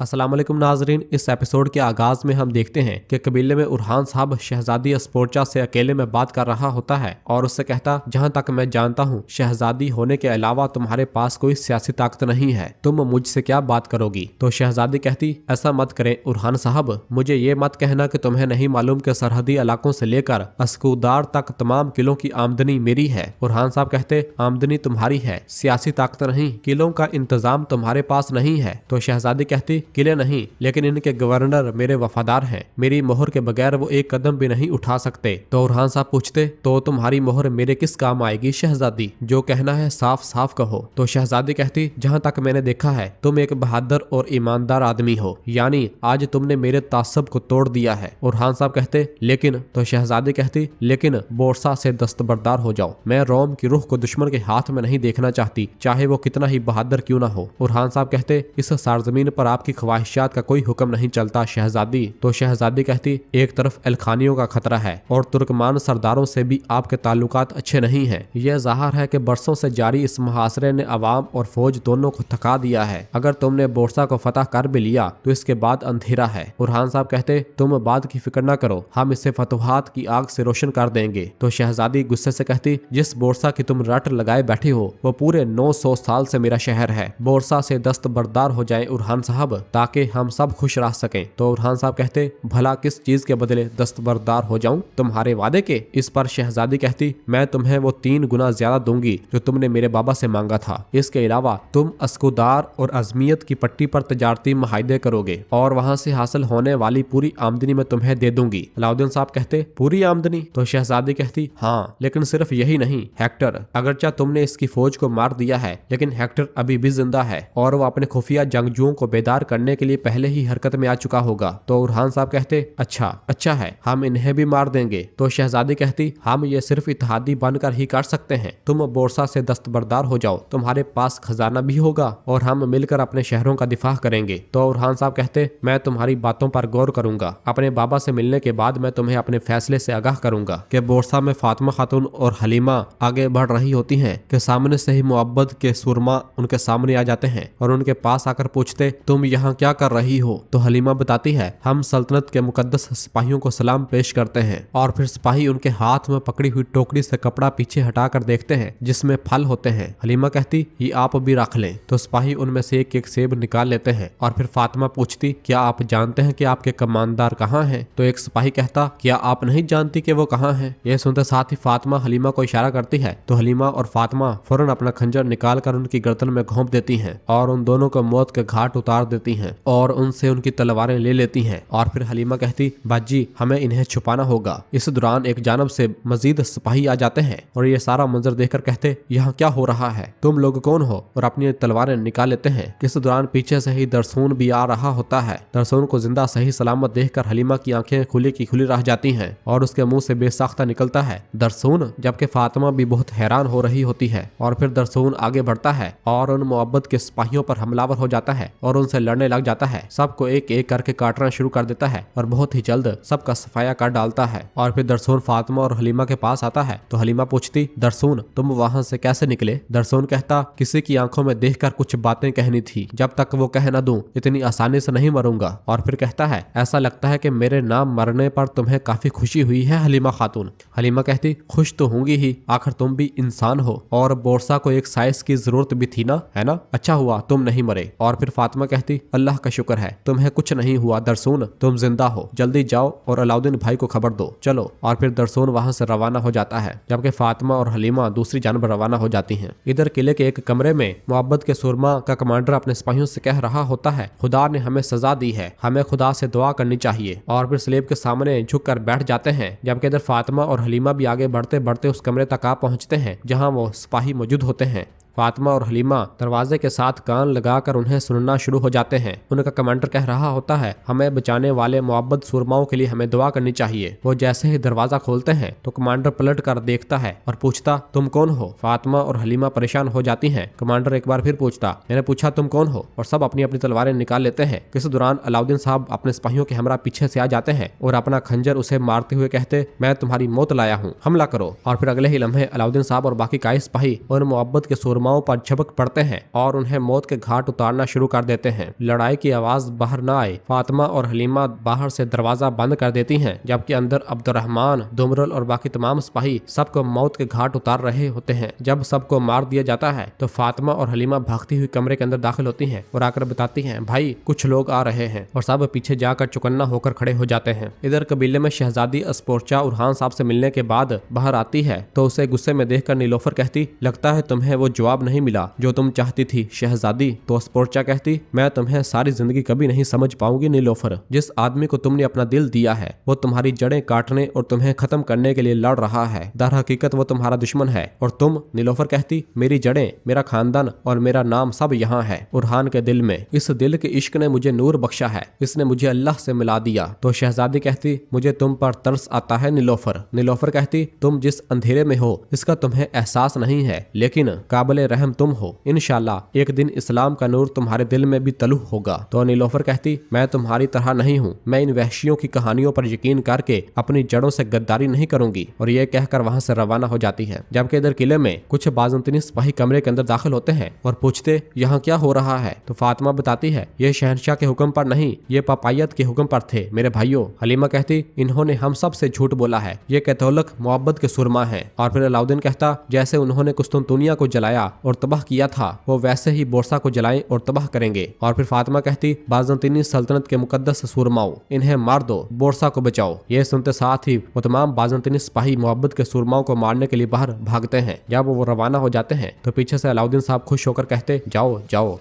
अस्सलाम वालेकुम नाजरीन। इस एपिसोड के आगाज में हम देखते हैं कि कबीले में उरहान साहब शहजादी अस्पोर्चा से अकेले में बात कर रहा होता है और उससे कहता, जहां तक मैं जानता हूं शहजादी होने के अलावा तुम्हारे पास कोई सियासी ताकत नहीं है, तुम मुझसे क्या बात करोगी। तो शहजादी कहती, ऐसा मत करें उरहान साहब, मुझे ये मत कहना कि तुम्हें नहीं मालूम कि सरहदी इलाकों से लेकर अस्कूदार तक तमाम किलों की आमदनी मेरी है। उरहान साहब कहते, आमदनी तुम्हारी है, सियासी ताकत नहीं, किलों का इंतजाम तुम्हारे पास नहीं है। तो शहजादी कहती, किले नहीं, लेकिन इनके गवर्नर मेरे वफादार हैं, मेरी मोहर के बगैर वो एक कदम भी नहीं उठा सकते। तो उरहान साहब पूछते, तो तुम्हारी मोहर मेरे किस काम आएगी शहजादी, जो कहना है साफ साफ कहो। तो शहजादी कहती, जहां तक मैंने देखा है तुम एक बहादुर और ईमानदार आदमी हो, यानी आज तुमने मेरे तासब को तोड़ दिया है। उरहान साहब कहते, लेकिन। तो शहजादी कहती, लेकिन बोरसा से दस्तबरदार हो जाओ, मैं रोम की रूह को दुश्मन के हाथ में नहीं देखना चाहती, चाहे वो कितना ही बहादुर क्यों ना हो। उरहान साहब कहते, इस सार्जमीन पर आपकी ख्वाहिशात का कोई हुक्म नहीं चलता शहजादी। तो शहजादी कहती, एक तरफ अलखानियों का खतरा है और तुर्कमान सरदारों से भी आपके ताल्लुकात अच्छे नहीं हैं। यह जाहिर है कि बरसों से जारी इस मुहासरे ने अवाम और फौज दोनों को थका दिया है। अगर तुमने बोरसा को फतह कर भी लिया तो इसके बाद अंधेरा है। उरहान साहब कहते, तुम बात की फिक्र न करो, हम इसे फतुहात की आग से रोशन कर देंगे। तो शहजादी गुस्से से कहती, जिस बोरसा की तुम रट लगाए बैठे हो वो पूरे 900 साल से मेरा शहर है। बोरसा से दस्तबरदार हो जाए उरहान साहब, ताकि हम सब खुश रह सकें। तो उरहान साहब कहते, भला किस चीज के बदले दस्तबरदार हो जाऊं, तुम्हारे वादे के। इस पर शहजादी कहती, मैं तुम्हें वो 3 गुना ज्यादा दूंगी जो तुमने मेरे बाबा से मांगा था। इसके अलावा तुम अस्कुदार और अजमियत की पट्टी पर तजारती मुआहदे करोगे और वहां से हासिल होने वाली पूरी आमदनी मैं तुम्हें दे दूंगी। अलाउद्दीन साहब कहते, पूरी आमदनी। तो शहजादी कहती, हाँ, लेकिन सिर्फ यही नहीं, हेक्टर, अगरचा तुमने इसकी फौज को मार दिया है, लेकिन हेक्टर अभी भी जिंदा है और वो अपने खुफिया जंगजुओं को बेदार करने के लिए पहले ही हरकत में आ चुका होगा। तो उरहान साहब कहते, अच्छा है, हम इन्हें भी मार देंगे। तो शहजादी कहती, हम ये सिर्फ इत्तेहादी बनकर ही कर सकते हैं, तुम बोरसा से दस्तबरदार हो जाओ, तुम्हारे पास खजाना भी होगा और हम मिलकर अपने शहरों का दिफा करेंगे। तो उरहान साहब कहते, मैं तुम्हारी बातों पर गौर करूंगा, अपने बाबा से मिलने के बाद मैं तुम्हें अपने फैसले से आगाह करूंगा। कि बोरसा में फातिमा खातून और हलीमा आगे बढ़ रही होती हैं कि सामने से ही मोहब्बत के सुरमा उनके सामने आ जाते हैं और उनके पास आकर पूछते, तुम यहाँ क्या कर रही हो। तो हलीमा बताती है, हम सल्तनत के मुकद्दस सिपाहियों को सलाम पेश करते हैं। और फिर सिपाही उनके हाथ में पकड़ी हुई टोकरी से कपड़ा पीछे हटाकर देखते हैं जिसमें फल होते हैं। हलीमा कहती, ये आप भी रख लें। तो सिपाही उनमें से एक एक सेब निकाल लेते हैं और फिर फातिमा पूछती, क्या आप जानते हैं कि आपके कमानदार कहाँ हैं। तो एक सिपाही कहता, क्या आप नहीं जानती कि वो कहाँ हैं। यह सुनते साथ ही फातिमा हलीमा को इशारा करती है। तो हलीमा और फातिमा फौरन अपना खंजर निकाल कर उनकी गर्दन में घोंप देती हैं और उन दोनों को मौत के घाट उतार देती हैं और उनसे उनकी तलवारें ले लेती हैं। और फिर हलीमा कहती, बाजी, हमें इन्हें छुपाना होगा। इस दौरान एक जानब से मजीद सिपाही आ जाते हैं और ये सारा मंजर देखकर कहते, यहाँ क्या हो रहा है, तुम लोग कौन हो, और अपनी तलवारें निकाल लेते हैं। इस दौरान पीछे से ही दरसून भी आ रहा होता है। दरसून को जिंदा सही सलामत देखकर हलीमा की आंखें खुली की खुली रह जाती हैं और उसके मुंह से बेसाख्ता निकलता है, दरसून। जबकि फातिमा भी बहुत हैरान हो रही होती है। और फिर दरसून आगे बढ़ता है और उन मोहब्बत के सिपाहियों पर हमलावर हो जाता है और उनसे लड़ने लग जाता है। सबको एक एक करके काटना शुरू कर देता है और बहुत ही जल्द सबका सफाया कर डालता है। और फिर दरसून फातिमा और हलीमा के पास आता है। तो हलीमा पूछती, दरसून, तुम वहां से कैसे निकले। दरसून कहता, किसी की आंखों में देखकर कुछ बातें कहनी थी, जब तक वो कह न दूं इतनी आसानी से नहीं मरूंगा। और फिर कहता है, ऐसा लगता है कि मेरे नाम मरने पर तुम्हें काफी खुशी हुई है हलीमा खातून। हलीमा कहती, खुश तो होंगी ही, आखिर तुम भी इंसान हो और बोरसा को एक साइज की जरूरत भी थी ना, है ना, अच्छा हुआ तुम नहीं मरे। और फिर फातिमा कहती, अल्लाह का शुक्र है तुम्हें कुछ नहीं हुआ दरसून, तुम जिंदा हो, जल्दी जाओ और अलाउद्दीन भाई को खबर दो, चलो। और फिर दरसून वहां से रवाना हो जाता है, जबकि फातिमा और हलीमा दूसरी जानब रवाना हो जाती हैं। इधर किले के एक कमरे में मोहब्बत के सुरमा का कमांडर अपने सिपाहियों से कह रहा होता है, खुदा ने हमें सजा दी है, हमें खुदा से दुआ करनी चाहिए। और फिर स्लेब के सामने झुक कर बैठ जाते हैं, जबकि इधर फातिमा और हलीमा भी आगे बढ़ते बढ़ते उस कमरे तक आ पहुंचते हैं जहां वो सिपाही मौजूद होते हैं। फातिमा और हलीमा दरवाजे के साथ कान लगाकर उन्हें सुनना शुरू हो जाते हैं। उनका कमांडर कह रहा होता है, हमें बचाने वाले मोहब्बत सुरमाओं के लिए हमें दुआ करनी चाहिए। वो जैसे ही दरवाजा खोलते हैं तो कमांडर पलट कर देखता है और पूछता, तुम कौन हो। फातिमा और हलीमा परेशान हो जाती हैं। कमांडर एक बार फिर पूछता, मैंने पूछा तुम कौन हो, और सब अपनी अपनी तलवारें निकाल लेते हैं। इस दौरान अलाउद्दीन साहब अपने सिपाहियों के हमरा पीछे से आ जाते हैं और अपना खंजर उसे मारते हुए कहते, मैं तुम्हारी मौत लाया हूँ, हमला करो। और फिर अगले ही लम्हे अलाउद्दीन साहब और बाकी 21 सिपाही उन मोहब्बत के सुरमाओं पर झपक पड़ते हैं और उन्हें मौत के घाट उतारना शुरू कर देते हैं। लड़ाई की आवाज बाहर न आए, फातिमा और हलीमा बाहर से दरवाजा बंद कर देती हैं, जबकि अंदर अब्दुर्रहमान, दुमरल और बाकी तमाम सिपाही सबको मौत के घाट उतार रहे होते हैं। जब सबको मार दिया जाता है तो फातिमा और हलीमा भागती हुई कमरे के अंदर दाखिल होती हैं और आकर बताती हैं, भाई कुछ लोग आ रहे हैं, और सब पीछे जाकर चौकन्ना होकर खड़े हो जाते हैं। इधर कबीले में शहजादी अस्पोर्चा उरहान साहब से मिलने के बाद बाहर आती है तो उसे गुस्से में देखकर नीलोफर कहती, लगता है तुम्हें वो जवाब नहीं मिला जो तुम चाहती थी शहजादी। तो अस्पोर्चा कहती, मैं तुम्हें सारी जिंदगी कभी नहीं समझ पाऊंगी नीलोफर। जिस आदमी को तुमने अपना दिल दिया है वो तुम्हारी जड़ें काटने और तुम्हें खत्म करने के लिए लड़ रहा है। दर हकीकत वो तुम्हारा दुश्मन है और तुम। नीलोफर कहती, मेरी जड़ें, मेरा खानदान और मेरा नाम सब यहाँ है उरहान के दिल में। इस दिल के इश्क ने मुझे नूर बख्शा है, इसने मुझे अल्लाह से मिला दिया। तो शहजादी कहती, मुझे तुम पर तरस आता है नीलोफर। नीलोफर कहती, तुम जिस अंधेरे में हो इसका तुम्हें एहसास नहीं है, लेकिन काबिले रहम तुम हो। इंशाल्लाह एक दिन इस्लाम का नूर तुम्हारे दिल में भी तलु होगा। तो नीलोफर कहती, मैं तुम्हारी तरह नहीं हूँ, मैं इन वहशियों की कहानियों पर यकीन करके अपनी जड़ों से गद्दारी नहीं करूंगी। और ये कहकर वहां से रवाना हो जाती है। जबकि इधर किले में कुछ बाज़ंतीनी सिपाही कमरे के अंदर दाखिल होते हैं और पूछते, यहाँ क्या हो रहा है। तो फातिमा बताती है, ये शहंशाह के हुक्म पर नहीं, ये पापायत के हुक्म पर थे मेरे भाइयों। हलीमा कहती, इन्होंने हम सब से झूठ बोला है, ये कैथोलिक मोहब्बत के सुरमा है। और फिर अलाउद्दीन कहता, जैसे उन्होंने कुस्तुनतुनिया को जलाया और तबाह किया था वो वैसे ही बोरसा को जलाएं और तबाह करेंगे। और फिर फातिमा कहती, बाज़ंतीनी सल्तनत के मुकद्दस सुरमाओं, इन्हें मार दो, बोरसा को बचाओ। ये सुनते साथ ही वो तमाम बाज़ंतीनी सिपाही मोहब्बत के सुरमाओं को मारने के लिए बाहर भागते हैं। जब वो रवाना हो जाते हैं तो पीछे से अलाउद्दीन साहब खुश होकर कहते, जाओ जाओ।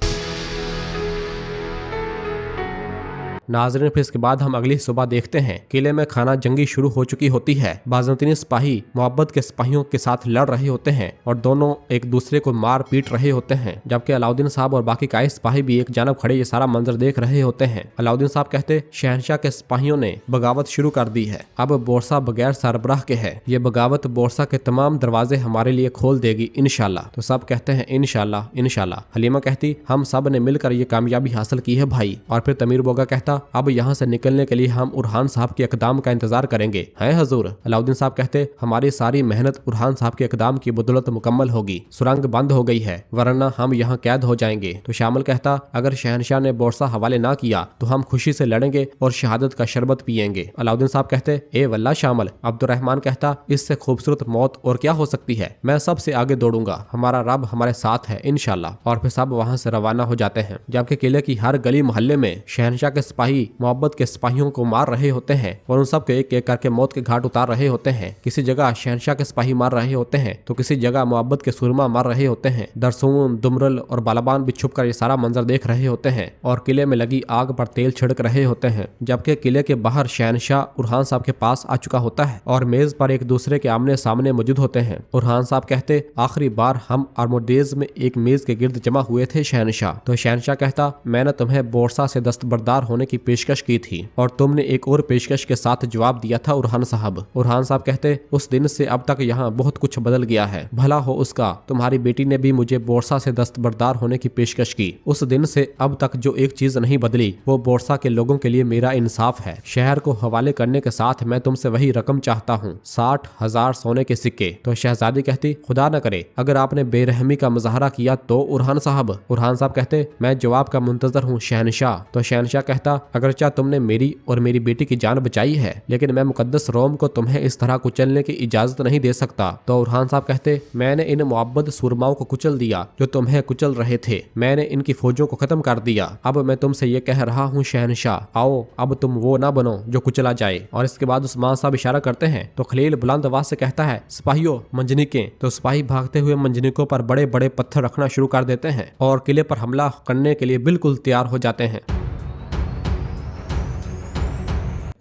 नाज़रीन, फिर इसके बाद हम अगली सुबह देखते हैं किले में खाना जंगी शुरू हो चुकी होती है। बाज़ंतीनी सिपाही मोहब्बत के सिपाहियों के साथ लड़ रहे होते हैं और दोनों एक दूसरे को मार पीट रहे होते हैं, जबकि अलाउद्दीन साहब और बाकी काई सिपाही भी एक जानब खड़े ये सारा मंजर देख रहे होते हैं। अलाउद्दीन साहब कहते, शहंशाह के सिपाहियों ने बगावत शुरू कर दी है, अब बोरसा बगैर सरबराह के है। ये बगावत बोरसा के तमाम दरवाजे हमारे लिए खोल देगी इंशाल्लाह। तो सब कहते हैं इंशाल्लाह इंशाल्लाह। हलीमा कहती, हम सब ने मिलकर ये कामयाबी हासिल की है भाई। और फिर तमीर बोगा कहता, अब यहाँ से निकलने के लिए हम उरहान साहब के इकदाम का इंतजार करेंगे, हैं हजूर। अलाउद्दीन साहब कहते, हमारी सारी मेहनत उरहान साहब के इकदाम की बदौलत मुकम्मल होगी, सुरंग बंद हो गई है, वरना हम यहाँ कैद हो जाएंगे। तो शामिल कहता, अगर शहनशाह ने बोरसा हवाले ना किया तो हम खुशी से लड़ेंगे और शहादत का शरबत पियेंगे। अलाउद्दीन साहब कहते, ए वल्ला शामिल। अब्दुर्रहमान कहता, इससे खूबसूरत मौत और क्या हो सकती है, मैं सबसे आगे दौड़ूंगा, हमारा रब हमारे साथ है इंशाल्लाह। और फिर सब वहाँ से रवाना हो जाते हैं। जबकि किले की हर गली मोहल्ले में शहनशाह के सिपाही मोहब्बत के सिपाहियों को मार रहे होते हैं और उन सब को एक एक करके मौत के घाट उतार रहे होते हैं। किसी जगह शहनशाह के सिपाही मार रहे होते हैं तो किसी जगह मोहब्बत के सुरमा मार रहे होते हैं। दरसून, दुमरल और बालाबान भी छुपकर ये सारा मंजर देख रहे होते हैं और किले में लगी आग पर तेल छिड़क रहे होते हैं। जबकि किले के बाहर शहनशाह उरहान साहब के पास आ चुका होता है और मेज पर एक दूसरे के आमने सामने मौजूद होते हैं। उरहान साहब कहते, आखिरी बार हम आर्मोडेज में एक मेज के गिर्द जमा हुए थे शहनशाह। तो शहनशाह कहता, मैंने तुम्हें बोरसा से दस्तबरदार होने की पेशकश की थी और तुमने एक और पेशकश के साथ जवाब दिया था उरहान साहब। उरहान साहब कहते, उस दिन से अब तक यहाँ बहुत कुछ बदल गया है, भला हो उसका, तुम्हारी बेटी ने भी मुझे बोरसा से दस्तबरदार होने की पेशकश की। उस दिन से अब तक जो एक चीज नहीं बदली वो बोरसा के लोगों के लिए मेरा इंसाफ है। शहर को हवाले करने के साथ मैं तुमसे वही रकम चाहता हूँ, 60,000 सोने के सिक्के। तो शहजादी कहती, खुदा न करे अगर आपने बेरहमी का मुजाहरा किया तो उरहान साहब। उरहान साहब कहते, मैं जवाब का मुंतजर हूँ शहनशाह। तो शहनशाह कहता, अगरचा तुमने मेरी और मेरी बेटी की जान बचाई है, लेकिन मैं मुकद्दस रोम को तुम्हें इस तरह कुचलने की इजाजत नहीं दे सकता। तो उरहान साहब कहते, मैंने इन मोहब्बत सुरमाओं को कुचल दिया जो तुम्हें कुचल रहे थे, मैंने इनकी फौजों को खत्म कर दिया। अब मैं तुमसे ये कह रहा हूँ शहनशाह, आओ अब तुम वो ना बनो जो कुचला जाए। और इसके बाद उस्मान साहब इशारा करते हैं तो खलील बुलंद आवाज से कहता है, सिपाहियों मंजनिकें। तो सिपाही भागते हुए मंजनिकों पर बड़े बड़े पत्थर रखना शुरू कर देते हैं और किले पर हमला करने के लिए बिल्कुल तैयार हो जाते हैं।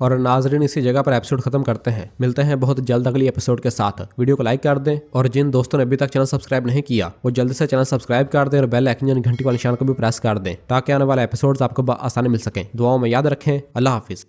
और नाजरीन, इसी जगह पर एपिसोड खत्म करते हैं। मिलते हैं बहुत जल्द अगली एपिसोड के साथ। वीडियो को लाइक कर दें और जिन दोस्तों ने अभी तक चैनल सब्सक्राइब नहीं किया वो जल्दी से चैनल सब्सक्राइब कर दें और बेल आइकन यानी घंटी वाले निशान को भी प्रेस कर दें ताकि आने वाले एपिसोड्स आपको आसानी मिल सकें। दुआओं में याद रखें। अल्लाह हाफिज।